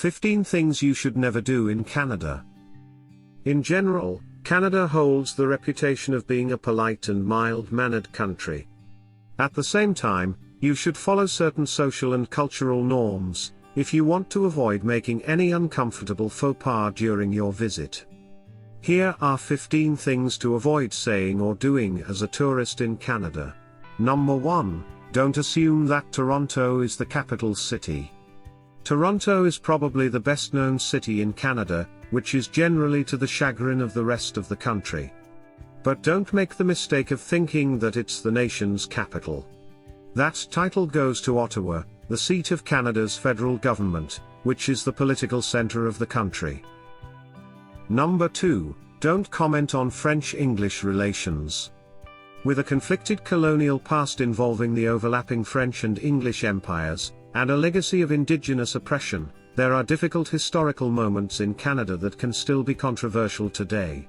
15 Things You Should Never Do in Canada. In general, Canada holds the reputation of being a polite and mild-mannered country. At the same time, you should follow certain social and cultural norms, if you want to avoid making any uncomfortable faux pas during your visit. Here are 15 things to avoid saying or doing as a tourist in Canada. Number 1. Don't assume that Toronto is the capital city. Toronto is probably the best-known city in Canada, which is generally to the chagrin of the rest of the country. But don't make the mistake of thinking that it's the nation's capital. That title goes to Ottawa, the seat of Canada's federal government, which is the political center of the country. Number 2. Don't comment on French-English relations. With a conflicted colonial past involving the overlapping French and English empires, and a legacy of Indigenous oppression, there are difficult historical moments in Canada that can still be controversial today.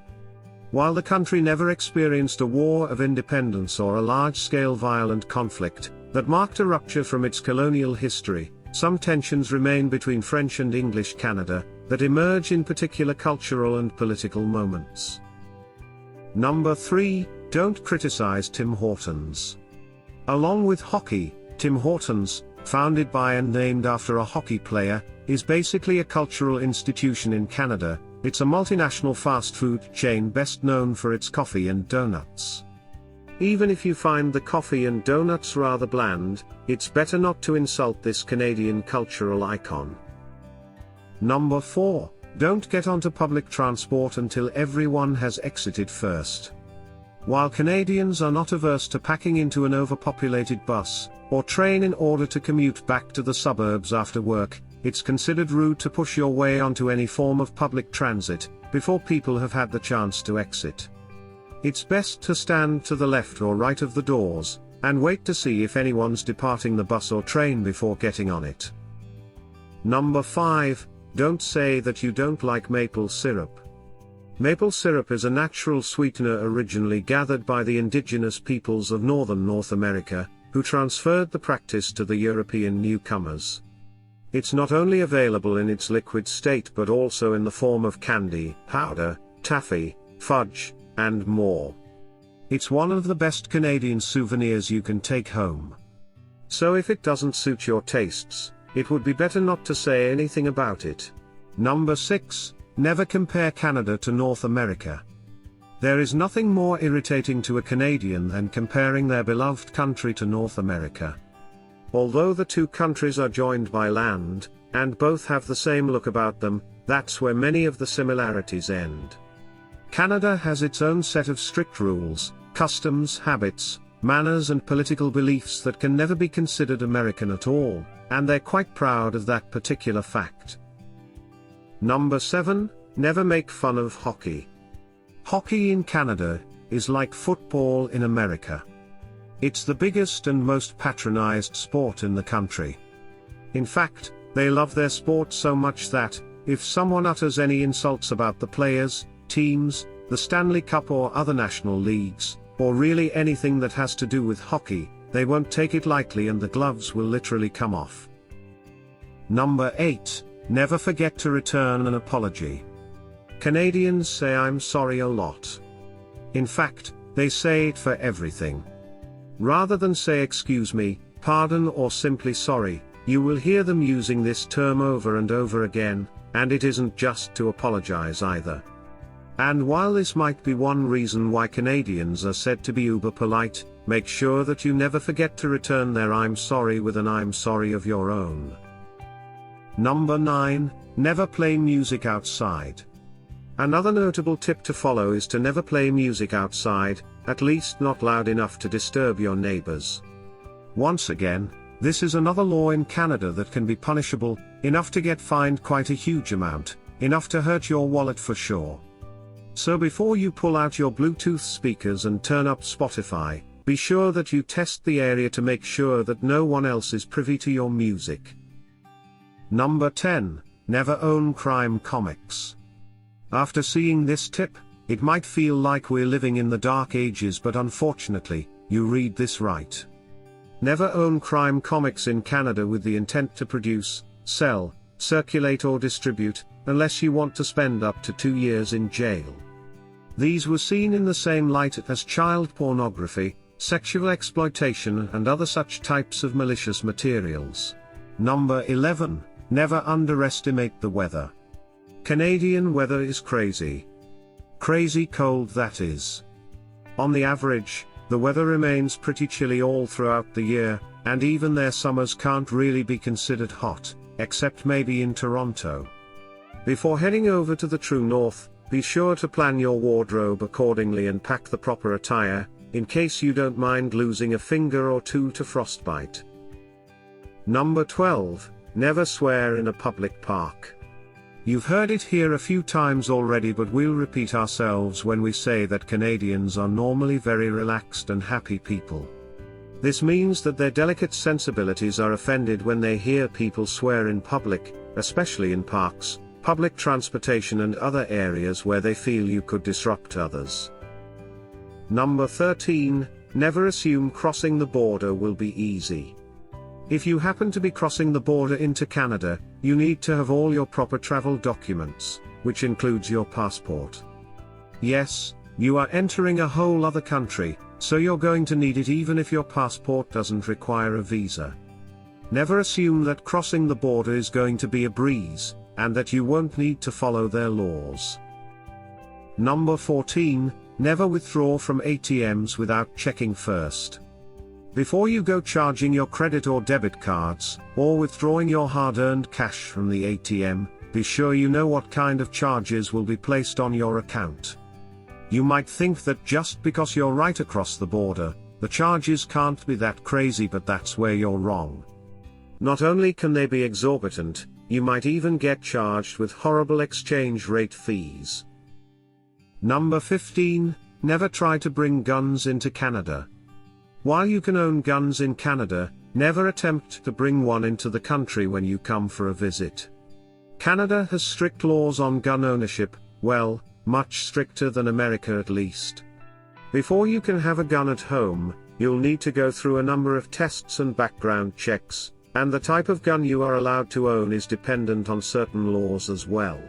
While the country never experienced a war of independence or a large-scale violent conflict that marked a rupture from its colonial history, some tensions remain between French and English Canada that emerge in particular cultural and political moments. Number 3. Don't criticize Tim Hortons. Along with hockey, Tim Hortons, founded by and named after a hockey player, is basically a cultural institution in Canada. It's a multinational fast food chain best known for its coffee and donuts. Even if you find the coffee and donuts rather bland, it's better not to insult this Canadian cultural icon. Number 4. Don't get onto public transport until everyone has exited first. While Canadians are not averse to packing into an overpopulated bus or train in order to commute back to the suburbs after work, it's considered rude to push your way onto any form of public transit before people have had the chance to exit. It's best to stand to the left or right of the doors and wait to see if anyone's departing the bus or train before getting on it. Number 5. Don't say that you don't like maple syrup. Maple syrup is a natural sweetener originally gathered by the indigenous peoples of northern North America, who transferred the practice to the European newcomers. It's not only available in its liquid state but also in the form of candy, powder, taffy, fudge, and more. It's one of the best Canadian souvenirs you can take home. So if it doesn't suit your tastes, it would be better not to say anything about it. Number 6. Never compare Canada to North America. There is nothing more irritating to a Canadian than comparing their beloved country to North America. Although the two countries are joined by land, and both have the same look about them, that's where many of the similarities end. Canada has its own set of strict rules, customs, habits, manners and political beliefs that can never be considered American at all, and they're quite proud of that particular fact. Number 7. Never make fun of hockey. Hockey in Canada is like football in America. It's the biggest and most patronized sport in the country. In fact, they love their sport so much that, if someone utters any insults about the players, teams, the Stanley Cup or other national leagues, or really anything that has to do with hockey, they won't take it lightly and the gloves will literally come off. Number 8. Never forget to return an apology. Canadians say "I'm sorry" a lot. In fact, they say it for everything. Rather than say "excuse me," "pardon" or simply "sorry," you will hear them using this term over and over again, and it isn't just to apologize either. And while this might be one reason why Canadians are said to be uber polite, make sure that you never forget to return their "I'm sorry" with an "I'm sorry" of your own. Number 9. Never play music outside. Another notable tip to follow is to never play music outside, at least not loud enough to disturb your neighbors. Once again, this is another law in Canada that can be punishable, enough to get fined quite a huge amount, enough to hurt your wallet for sure. So before you pull out your Bluetooth speakers and turn up Spotify, be sure that you test the area to make sure that no one else is privy to your music. Number 10. Never own crime comics. After seeing this tip, it might feel like we're living in the dark ages, but unfortunately, you read this right. Never own crime comics in Canada with the intent to produce, sell, circulate or distribute, unless you want to spend up to 2 years in jail. These were seen in the same light as child pornography, sexual exploitation and other such types of malicious materials. Number 11. Never underestimate the weather. Canadian weather is crazy. Crazy cold, that is. On the average, the weather remains pretty chilly all throughout the year, and even their summers can't really be considered hot, except maybe in Toronto. Before heading over to the true north, be sure to plan your wardrobe accordingly and pack the proper attire, in case you don't mind losing a finger or two to frostbite. Number 12. Never swear in a public park. You've heard it here a few times already, but we'll repeat ourselves when we say that Canadians are normally very relaxed and happy people. This means that their delicate sensibilities are offended when they hear people swear in public, especially in parks, public transportation and other areas where they feel you could disrupt others. Number 13. Never assume crossing the border will be easy. If you happen to be crossing the border into Canada, you need to have all your proper travel documents, which includes your passport. Yes, you are entering a whole other country, so you're going to need it even if your passport doesn't require a visa. Never assume that crossing the border is going to be a breeze, and that you won't need to follow their laws. Number 14. Never withdraw from ATMs without checking first. Before you go charging your credit or debit cards, or withdrawing your hard-earned cash from the ATM, be sure you know what kind of charges will be placed on your account. You might think that just because you're right across the border, the charges can't be that crazy, but that's where you're wrong. Not only can they be exorbitant, you might even get charged with horrible exchange rate fees. Number 15. Never try to bring guns into Canada. While you can own guns in Canada, never attempt to bring one into the country when you come for a visit. Canada has strict laws on gun ownership, well, much stricter than America at least. Before you can have a gun at home, you'll need to go through a number of tests and background checks, and the type of gun you are allowed to own is dependent on certain laws as well.